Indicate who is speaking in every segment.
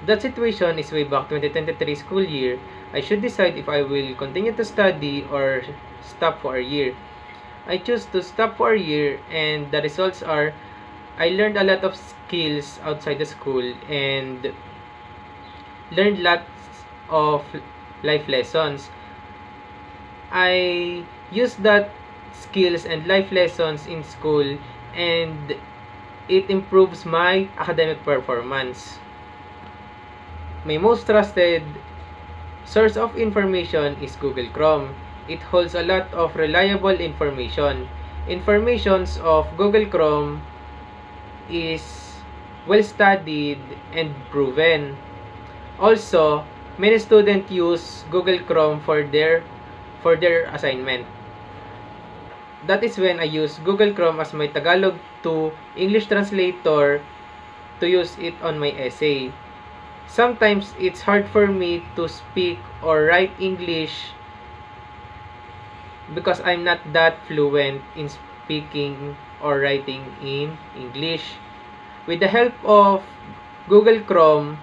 Speaker 1: That situation is way back 2023 school year. I should decide if I will continue to study or stop for a year. I chose to stop for a year, and the results are I learned a lot of skills outside the school and learned lots of life lessons. I used that skills and life lessons in school, and it improves my academic performance. My most trusted source of information is Google Chrome. It holds a lot of reliable information. Informations of Google Chrome is well studied and proven. Also, many students use Google Chrome for their assignment. That is when I use Google Chrome as my Tagalog to English translator to use it on my essay. Sometimes it's hard for me to speak or write English because I'm not that fluent in speaking or writing in English. With the help of Google Chrome,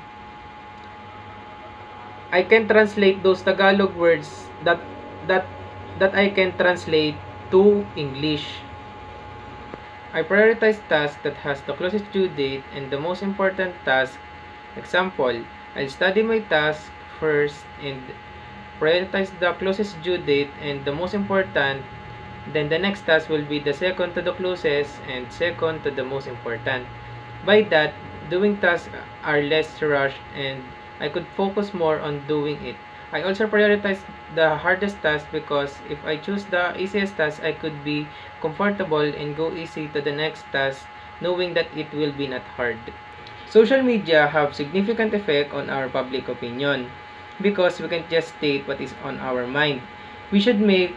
Speaker 1: I can translate those Tagalog words that I can translate to English. I prioritize tasks that has the closest due date and the most important task. Example, I'll study my task first and prioritize the closest due date and the most important. Then the next task will be the second to the closest and second to the most important. By that, doing tasks are less rushed and I could focus more on doing it. I also prioritize the hardest task because if I choose the easiest task, I could be comfortable and go easy to the next task knowing that it will be not hard. Social media have significant effect on our public opinion because we can't just state what is on our mind. We should make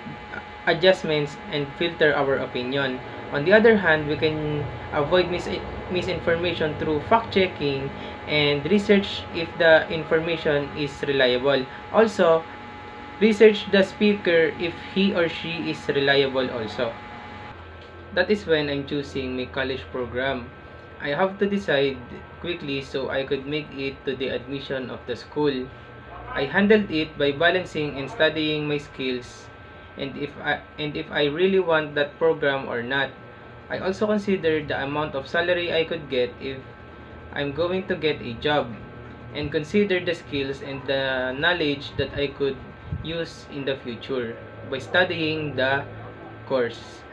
Speaker 1: adjustments and filter our opinion. On the other hand, we can avoid misinformation through fact-checking and research if the information is reliable. Also, research the speaker if he or she is reliable also. That is when I'm choosing my college program. I have to decide quickly so I could make it to the admission of the school. I handled it by balancing and studying my skills and if I really want that program or not. I also consider the amount of salary I could get if I'm going to get a job and consider the skills and the knowledge that I could use in the future by studying the course.